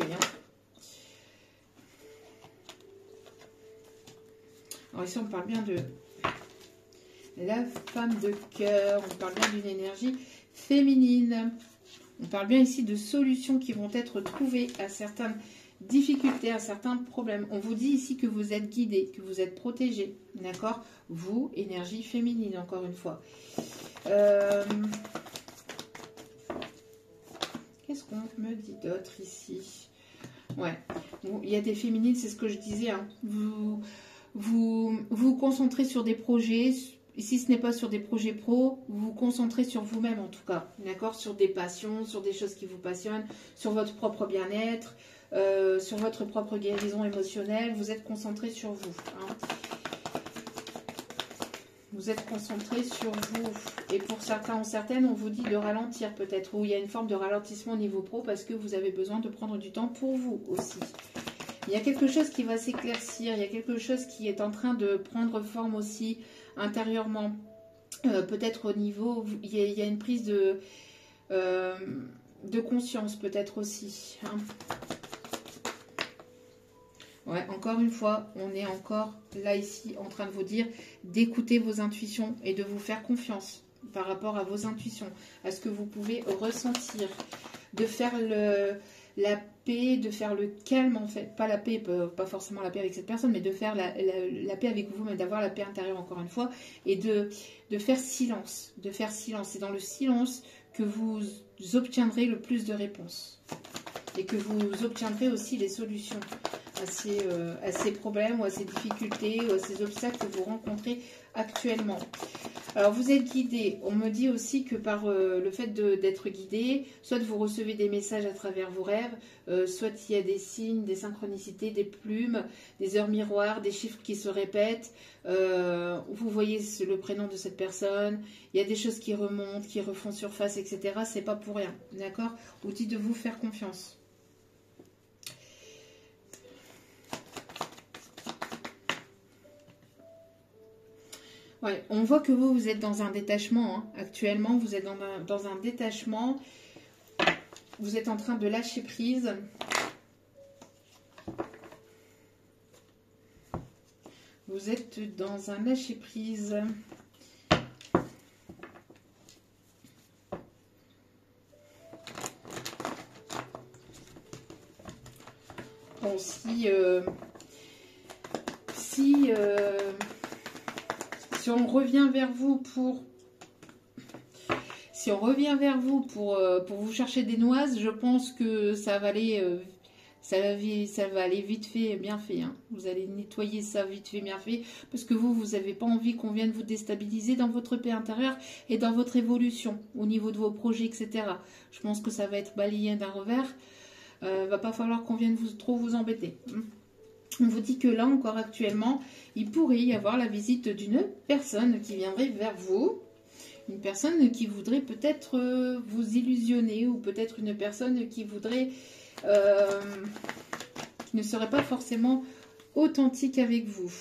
Alors ici, on parle bien de la femme de cœur, on parle bien d'une énergie féminine. On parle bien ici de solutions qui vont être trouvées à certaines difficultés, à certains problèmes. On vous dit ici que vous êtes guidé, que vous êtes protégé, d'accord? Vous, énergie féminine, encore une fois. Qu'est-ce qu'on me dit d'autre ici? Ouais, bon, il y a des féminines, c'est ce que je disais, hein. Vous concentrez sur des projets. Si ce n'est pas sur des projets pro, vous vous concentrez sur vous-même en tout cas, d'accord? Sur des passions, sur des choses qui vous passionnent, sur votre propre bien-être, sur votre propre guérison émotionnelle. Vous êtes concentré sur vous. Hein. Vous êtes concentré sur vous. Et pour certains ou certaines, on vous dit de ralentir peut-être. Ou il y a une forme de ralentissement au niveau pro parce que vous avez besoin de prendre du temps pour vous aussi. Il y a quelque chose qui va s'éclaircir, il y a quelque chose qui est en train de prendre forme aussi intérieurement. Peut-être au niveau, il y a une prise de conscience peut-être aussi. Hein. Ouais, encore une fois, on est encore là ici en train de vous dire d'écouter vos intuitions et de vous faire confiance par rapport à vos intuitions, à ce que vous pouvez ressentir, de faire la paix, de faire le calme en fait, pas la paix, pas forcément la paix avec cette personne, mais de faire la paix avec vous, mais d'avoir la paix intérieure encore une fois, et de faire silence, c'est dans le silence que vous obtiendrez le plus de réponses, et que vous obtiendrez aussi les solutions à ces problèmes, ou à ces difficultés, ou à ces obstacles que vous rencontrez actuellement. Alors, vous êtes guidé. On me dit aussi que par le fait d'être guidé, soit vous recevez des messages à travers vos rêves, soit il y a des signes, des synchronicités, des plumes, des heures miroirs, des chiffres qui se répètent. Vous voyez le prénom de cette personne. Il y a des choses qui remontent, qui refont surface, etc. C'est pas pour rien, d'accord? On dit de vous faire confiance. Ouais, on voit que vous êtes dans un détachement. Hein. Actuellement, vous êtes dans un détachement. Vous êtes en train de lâcher prise. Vous êtes dans un lâcher prise. Bon, si on revient vers vous pour vous chercher des noises, je pense que ça va aller vite fait, bien fait. Hein. Vous allez nettoyer ça vite fait, bien fait, parce que vous n'avez pas envie qu'on vienne vous déstabiliser dans votre paix intérieure et dans votre évolution au niveau de vos projets, etc. Je pense que ça va être balayé d'un revers. Va pas falloir qu'on vienne trop vous embêter. On vous dit que là, encore actuellement, il pourrait y avoir la visite d'une personne qui viendrait vers vous. Une personne qui voudrait peut-être vous illusionner, ou peut-être une personne qui voudrait... qui ne serait pas forcément authentique avec vous.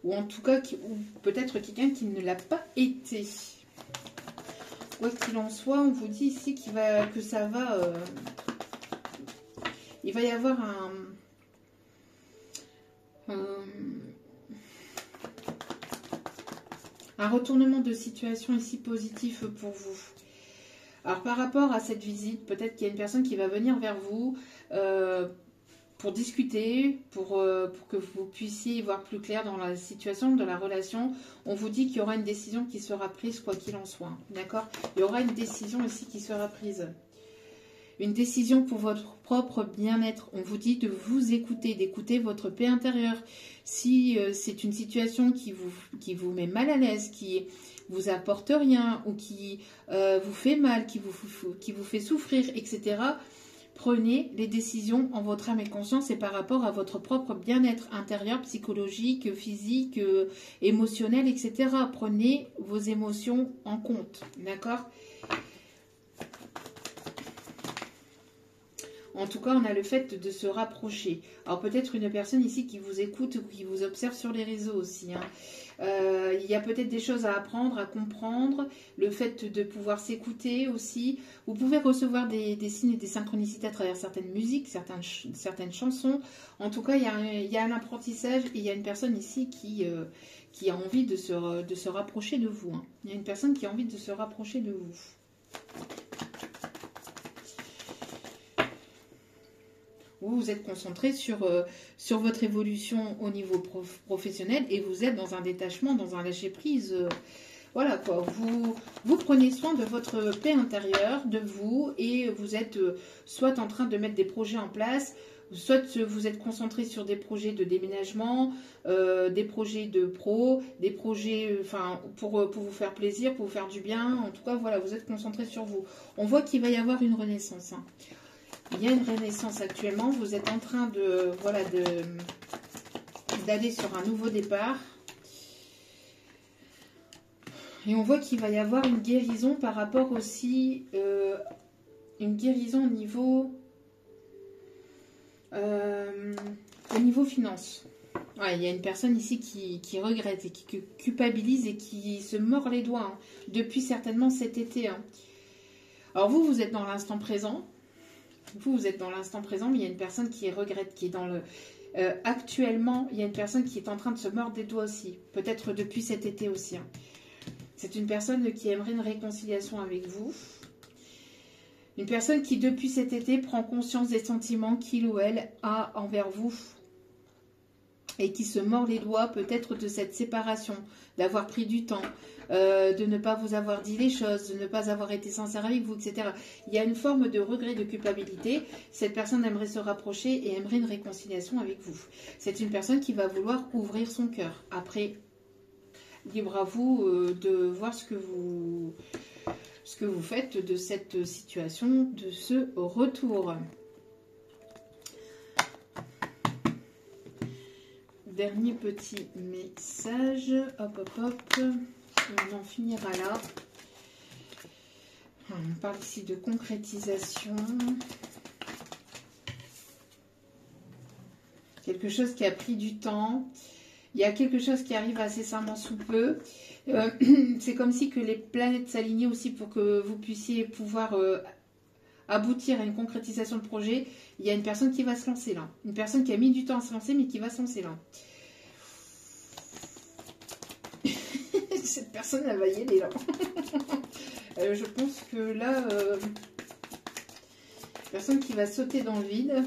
Ou en tout cas, ou peut-être quelqu'un qui ne l'a pas été. Quoi qu'il en soit, on vous dit ici il va y avoir un retournement de situation ici positif pour vous. Alors par rapport à cette visite, peut-être qu'il y a une personne qui va venir vers vous pour discuter, pour que vous puissiez y voir plus clair dans la situation de la relation. On vous dit qu'il y aura une décision qui sera prise quoi qu'il en soit. D'accord? Il y aura une décision ici qui sera prise. Une décision pour votre propre bien-être. On vous dit de vous écouter, d'écouter votre paix intérieure. Si c'est une situation qui vous met mal à l'aise, qui vous apporte rien ou qui vous fait mal, qui vous fait souffrir, etc., prenez les décisions en votre âme et conscience et par rapport à votre propre bien-être intérieur, psychologique, physique, émotionnel, etc. Prenez vos émotions en compte, d'accord ? En tout cas, on a le fait de se rapprocher. Alors peut-être une personne ici qui vous écoute ou qui vous observe sur les réseaux aussi. Hein. Il y a peut-être des choses à apprendre, à comprendre. Le fait de pouvoir s'écouter aussi. Vous pouvez recevoir des signes et des synchronicités à travers certaines musiques, certaines chansons. En tout cas, il y a un apprentissage et il y a une personne ici qui a envie de se rapprocher de vous. Hein. Il y a une personne qui a envie de se rapprocher de vous. Vous êtes concentré sur votre évolution au niveau professionnel et vous êtes dans un détachement, dans un lâcher-prise. Voilà quoi, vous prenez soin de votre paix intérieure, de vous, et vous êtes soit en train de mettre des projets en place, soit vous êtes concentré sur des projets de déménagement, des projets de pro, des projets pour vous faire plaisir, pour vous faire du bien. En tout cas, voilà, vous êtes concentré sur vous. On voit qu'il va y avoir une renaissance. Hein. Il y a une renaissance actuellement. Vous êtes en train d'aller sur un nouveau départ. Et on voit qu'il va y avoir une guérison par rapport aussi, une guérison au niveau finance. Ouais, il y a une personne ici qui regrette et qui culpabilise et qui se mord les doigts hein, depuis certainement cet été. Hein. Alors vous êtes dans l'instant présent. Vous êtes dans l'instant présent, mais il y a une personne qui regrette, qui est dans le... actuellement, il y a une personne qui est en train de se mordre des doigts aussi. Peut-être depuis cet été aussi. Hein. C'est une personne qui aimerait une réconciliation avec vous. Une personne qui, depuis cet été, prend conscience des sentiments qu'il ou elle a envers vous. Et qui se mord les doigts peut-être de cette séparation, d'avoir pris du temps, de ne pas vous avoir dit les choses, de ne pas avoir été sincère avec vous, etc. Il y a une forme de regret, de culpabilité. Cette personne aimerait se rapprocher et aimerait une réconciliation avec vous. C'est une personne qui va vouloir ouvrir son cœur. Après, libre à vous de voir ce que vous faites de cette situation, de ce retour. Dernier petit message. Hop, hop, hop. On en finira là. On parle ici de concrétisation. Quelque chose qui a pris du temps. Il y a quelque chose qui arrive incessamment sous peu. C'est comme si que les planètes s'alignaient aussi pour que vous puissiez pouvoir aboutir à une concrétisation de projet. Il y a une personne qui va se lancer là. Une personne qui a mis du temps à se lancer, mais qui va se lancer là. Cette personne, elle va y aller là. Je pense que là, personne qui va sauter dans le vide.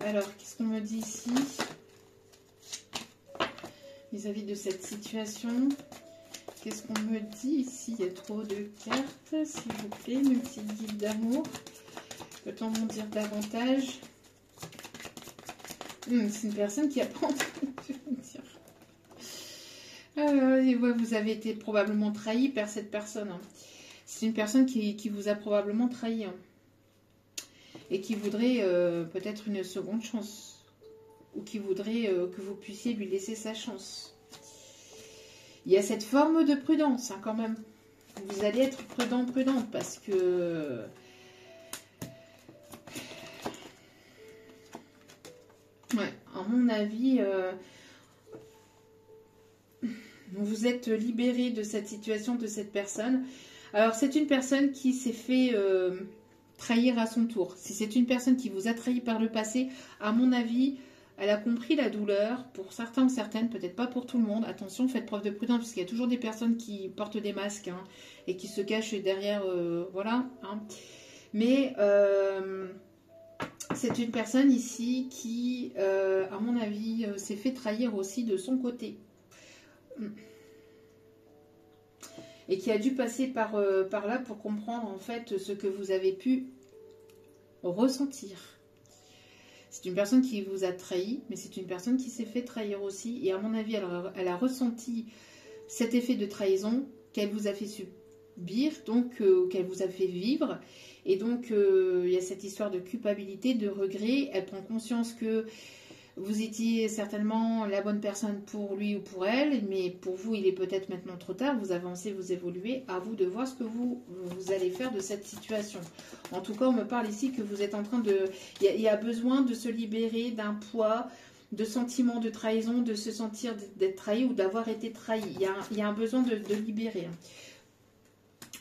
Alors, qu'est-ce qu'on me dit ici vis-à-vis de cette situation? Qu'est-ce qu'on me dit ici? Il y a trop de cartes, s'il vous plaît, mes petits guides d'amour. Peut-on m'en dire davantage? C'est une personne qui a pas envie de me dire. Vous avez été probablement trahi par cette personne. Hein. C'est une personne qui vous a probablement trahi. Hein. Et qui voudrait peut-être une seconde chance. Ou qui voudrait que vous puissiez lui laisser sa chance. Il y a cette forme de prudence hein, quand même. Vous allez être prudente parce que... Ouais, à mon avis... vous êtes libéré de cette situation, de cette personne. Alors, c'est une personne qui s'est fait trahir à son tour. Si c'est une personne qui vous a trahi par le passé, à mon avis, elle a compris la douleur. Pour certains ou certaines, peut-être pas pour tout le monde. Attention, faites preuve de prudence, parce qu'il y a toujours des personnes qui portent des masques hein, et qui se cachent derrière... voilà. Hein. Mais... c'est une personne ici qui, à mon avis, s'est fait trahir aussi de son côté. et qui a dû passer par là pour comprendre en fait ce que vous avez pu ressentir. C'est une personne qui vous a trahi, mais c'est une personne qui s'est fait trahir aussi. Et à mon avis, elle a ressenti cet effet de trahison qu'elle vous a fait subir, donc qu'elle vous a fait vivre. Et donc, il y a cette histoire de culpabilité, de regret. Elle prend conscience que vous étiez certainement la bonne personne pour lui ou pour elle, mais pour vous, il est peut-être maintenant trop tard. Vous avancez, vous évoluez. À vous de voir ce que vous allez faire de cette situation. En tout cas, on me parle ici que vous êtes en train de... Il y a besoin de se libérer d'un poids, de sentiments de trahison, de se sentir d'être trahi ou d'avoir été trahi. Il y a un besoin de libérer.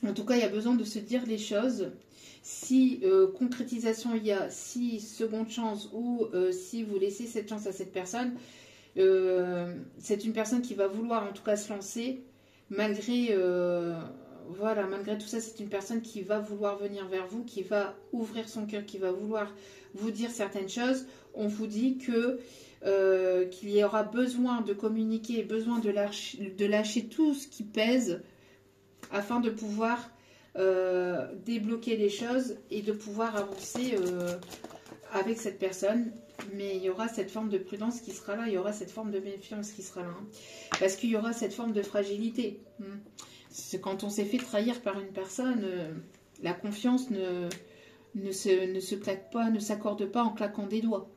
En tout cas, il y a besoin de se dire les choses. Si concrétisation il y a, si seconde chance ou si vous laissez cette chance à cette personne, c'est une personne qui va vouloir en tout cas se lancer malgré, voilà, malgré tout ça. C'est une personne qui va vouloir venir vers vous, qui va ouvrir son cœur, qui va vouloir vous dire certaines choses. On vous dit que qu'il y aura besoin de communiquer, besoin de lâcher tout ce qui pèse afin de pouvoir débloquer les choses et de pouvoir avancer avec cette personne. Mais il y aura cette forme de prudence qui sera là, il y aura cette forme de méfiance qui sera là, hein. Parce qu'il y aura cette forme de fragilité. C'est quand on s'est fait trahir par une personne, la confiance ne se claque pas, ne s'accorde pas en claquant des doigts.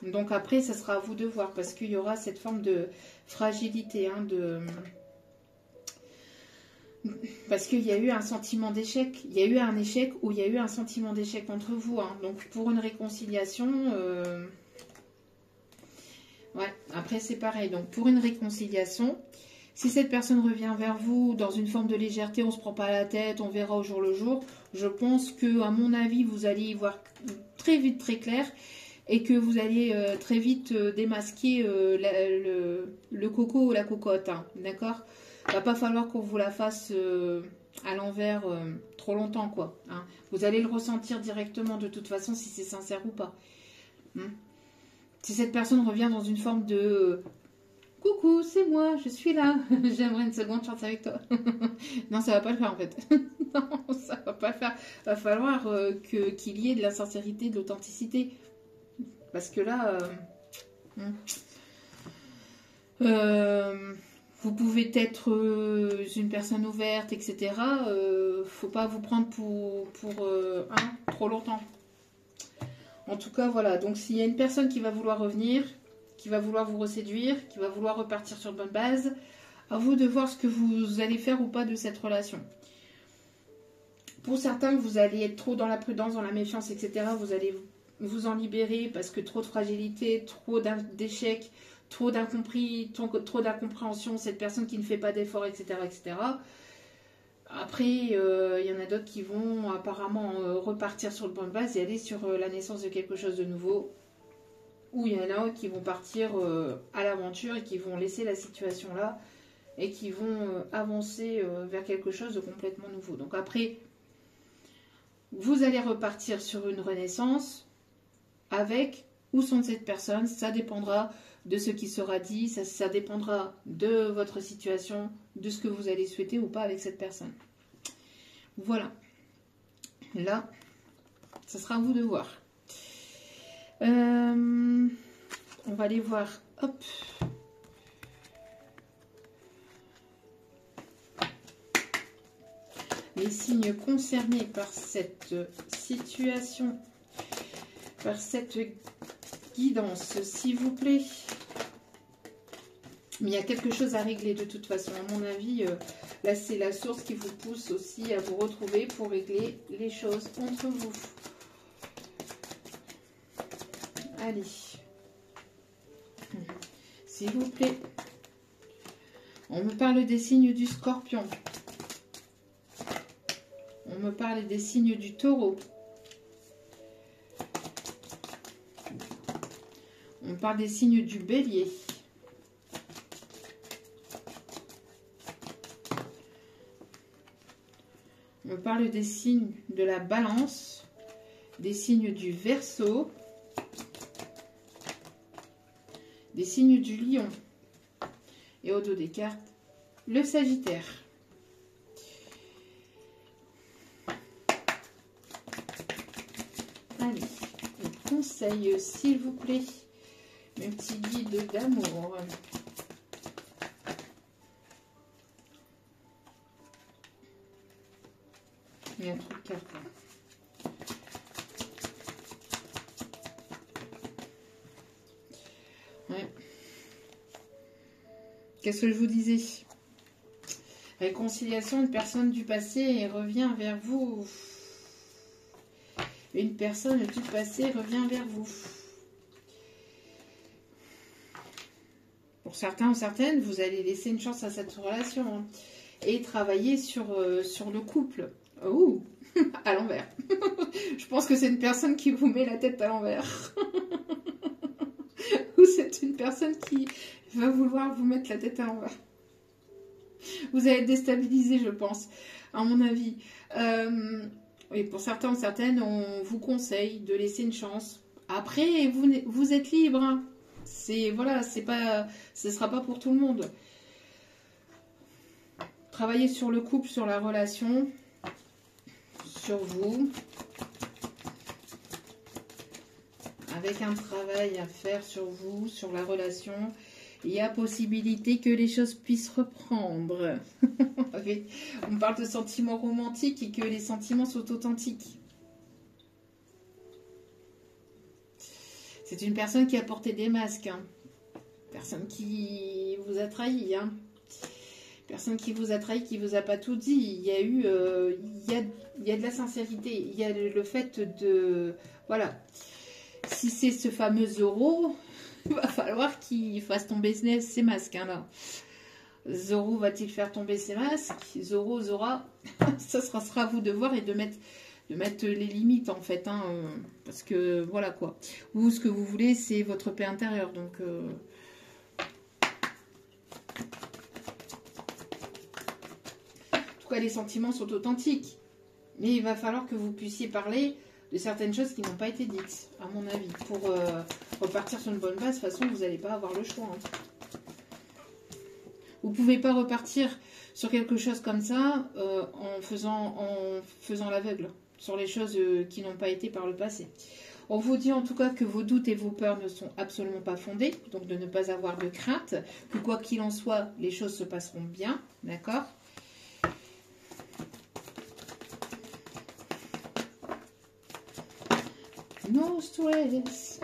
Donc après, ça sera à vous de voir, parce qu'il y aura cette forme de fragilité, hein, parce qu'il y a eu un sentiment d'échec, il y a eu un échec ou il y a eu un sentiment d'échec entre vous, hein. Donc pour une réconciliation, ouais, après c'est pareil. Donc pour une réconciliation, si cette personne revient vers vous dans une forme de légèreté, on ne se prend pas à la tête, on verra au jour le jour, je pense que à mon avis, vous allez y voir très vite, très clair, et que vous allez très vite démasquer le coco ou la cocotte, hein, d'accord ? Il va pas falloir qu'on vous la fasse à l'envers trop longtemps, quoi, hein. Vous allez le ressentir directement de toute façon si c'est sincère ou pas. Si cette personne revient dans une forme de coucou, c'est moi, je suis là, j'aimerais une seconde chance avec toi. Non, ça va pas le faire en fait. Non, ça va pas le faire. Va falloir qu'il y ait de la sincérité, de l'authenticité. Parce que là, vous pouvez être une personne ouverte, etc. Faut pas vous prendre pour trop longtemps. En tout cas, voilà. Donc, s'il y a une personne qui va vouloir revenir, qui va vouloir vous reséduire, qui va vouloir repartir sur de bonnes bases, à vous de voir ce que vous allez faire ou pas de cette relation. Pour certains, vous allez être trop dans la prudence, dans la méfiance, etc. Vous allez vous en libérer parce que trop de fragilité, trop d'échecs, trop d'incompris, trop d'incompréhension, cette personne qui ne fait pas d'efforts, etc., etc. Après, il y en a d'autres qui vont apparemment repartir sur de bonnes bases et aller sur la naissance de quelque chose de nouveau. Ou il y en a qui vont partir à l'aventure et qui vont laisser la situation là et qui vont avancer vers quelque chose de complètement nouveau. Donc après, vous allez repartir sur une renaissance avec ou sans cette personne, ça dépendra de ce qui sera dit, ça dépendra de votre situation, de ce que vous allez souhaiter ou pas avec cette personne. Voilà. Là, ça sera à vous de voir. On va aller voir. Hop. Les signes concernés par cette situation, par cette guidance, s'il vous plaît. Mais il y a quelque chose à régler de toute façon. À mon avis, là, c'est la source qui vous pousse aussi à vous retrouver pour régler les choses entre vous. Allez. S'il vous plaît. On me parle des signes du Scorpion. On me parle des signes du Taureau. On parle des signes du Bélier. On parle des signes de la Balance, des signes du Verseau, des signes du Lion. Et au dos des cartes, le Sagittaire. Allez, conseil, s'il vous plaît. Mes petits guides d'amour. Il y a un truc carte. Ouais. Qu'est-ce que je vous disais? Réconciliation, une personne du passé revient vers vous. Une personne du passé revient vers vous. Pour certains ou certaines, vous allez laisser une chance à cette relation. Hein, et travailler sur le couple. Oh, à l'envers. Je pense que c'est une personne qui vous met la tête à l'envers. Ou c'est une personne qui va vouloir vous mettre la tête à l'envers. Vous allez être déstabilisé, je pense, à mon avis. Oui, pour certains ou certaines, on vous conseille de laisser une chance. Après, vous êtes libre. Hein. Voilà, ce sera pas pour tout le monde. Travaillez sur le couple, sur la relation, sur vous. Avec un travail à faire sur vous, sur la relation. Il y a possibilité que les choses puissent reprendre. On parle de sentiments romantiques et que les sentiments sont authentiques. C'est une personne qui a porté des masques. Hein. Personne qui vous a trahi. Hein. Personne qui vous a trahi, qui vous a pas tout dit. Il y a eu, il y a de la sincérité. Il y a le fait de, voilà. Si c'est ce fameux Zoro, il va falloir qu'il fasse tomber ses masques. Hein, là. Zoro va-t-il faire tomber ses masques? Zoro, Zora, ça sera à vous de voir et de mettre les limites en fait. Hein, parce que voilà quoi. Vous, ce que vous voulez, c'est votre paix intérieure. Donc, en tout cas, les sentiments sont authentiques. Mais il va falloir que vous puissiez parler de certaines choses qui n'ont pas été dites, à mon avis. Pour repartir sur une bonne base, de toute façon, vous n'allez pas avoir le choix. Hein. Vous ne pouvez pas repartir sur quelque chose comme ça en faisant l'aveugle sur les choses qui n'ont pas été par le passé. On vous dit en tout cas que vos doutes et vos peurs ne sont absolument pas fondés, donc de ne pas avoir de crainte, que quoi qu'il en soit, les choses se passeront bien, d'accord ? No stress.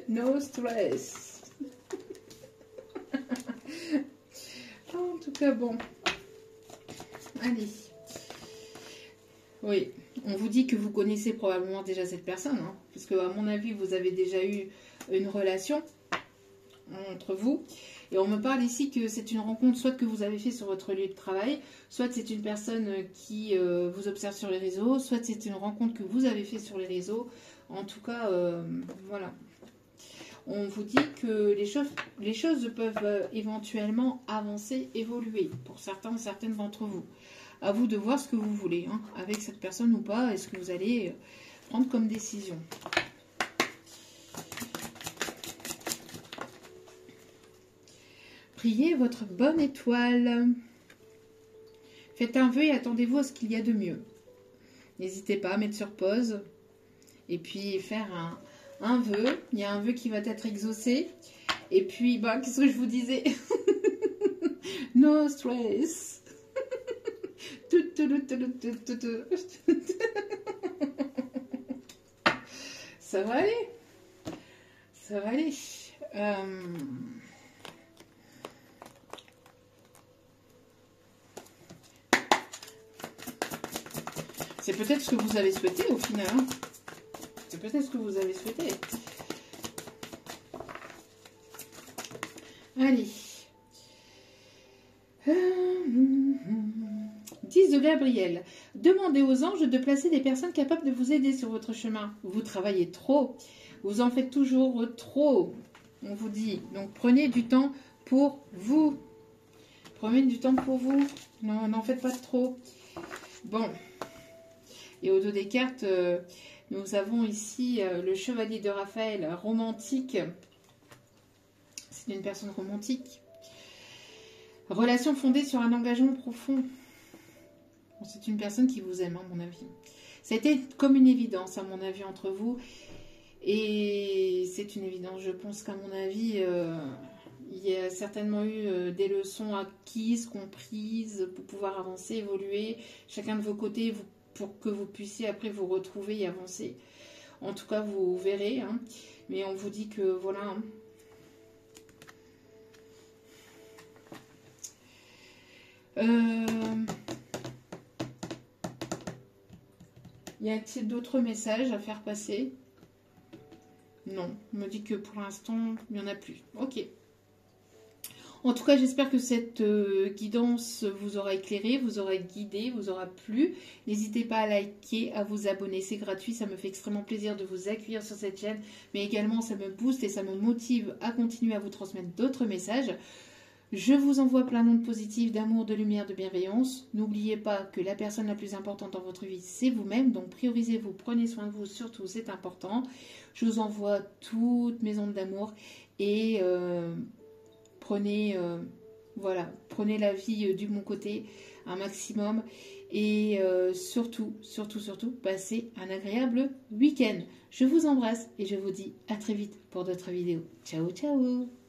No stress. En tout cas, bon. Allez. Oui, on vous dit que vous connaissez probablement déjà cette personne, hein, parce que à mon avis, vous avez déjà eu une relation entre vous. Et on me parle ici que c'est une rencontre soit que vous avez fait sur votre lieu de travail, soit c'est une personne qui vous observe sur les réseaux, soit c'est une rencontre que vous avez fait sur les réseaux. En tout cas, voilà. On vous dit que les choses peuvent éventuellement avancer, évoluer pour certains ou certaines d'entre vous. À vous de voir ce que vous voulez, hein, avec cette personne ou pas, et ce que vous allez prendre comme décision. Priez votre bonne étoile. Faites un vœu et attendez-vous à ce qu'il y a de mieux. N'hésitez pas à mettre sur pause et puis faire un vœu. Il y a un vœu qui va être exaucé. Et puis, bah, qu'est-ce que je vous disais? No stress. Ça va aller. Ça va aller. C'est peut-être ce que vous avez souhaité au final. Hein. C'est peut-être ce que vous avez souhaité. Allez. 10 de Gabriel. Demandez aux anges de placer des personnes capables de vous aider sur votre chemin. Vous travaillez trop. Vous en faites toujours trop. On vous dit. Donc prenez du temps pour vous. Prenez du temps pour vous. Non, n'en faites pas trop. Bon. Et au dos des cartes, nous avons ici le chevalier de Raphaël, romantique. C'est une personne romantique. Relation fondée sur un engagement profond. Bon, c'est une personne qui vous aime, à mon avis. Ça a été comme une évidence, à mon avis, entre vous. Et c'est une évidence. Je pense qu'à mon avis, il y a certainement eu des leçons acquises, comprises, pour pouvoir avancer, évoluer, chacun de vos côtés, pour que vous puissiez après vous retrouver et avancer. En tout cas, vous verrez. Hein. Mais on vous dit que voilà. Hein. Y a-t-il d'autres messages à faire passer? Non, on me dit que pour l'instant, il n'y en a plus. Ok. En tout cas, j'espère que cette guidance vous aura éclairé, vous aura guidé, vous aura plu. N'hésitez pas à liker, à vous abonner, c'est gratuit. Ça me fait extrêmement plaisir de vous accueillir sur cette chaîne. Mais également, ça me booste et ça me motive à continuer à vous transmettre d'autres messages. Je vous envoie plein d'ondes positives, d'amour, de lumière, de bienveillance. N'oubliez pas que la personne la plus importante dans votre vie, c'est vous-même. Donc priorisez-vous, prenez soin de vous, surtout, c'est important. Je vous envoie toutes mes ondes d'amour et prenez la vie du bon côté un maximum. Et surtout, passez un agréable week-end. Je vous embrasse et je vous dis à très vite pour d'autres vidéos. Ciao, ciao!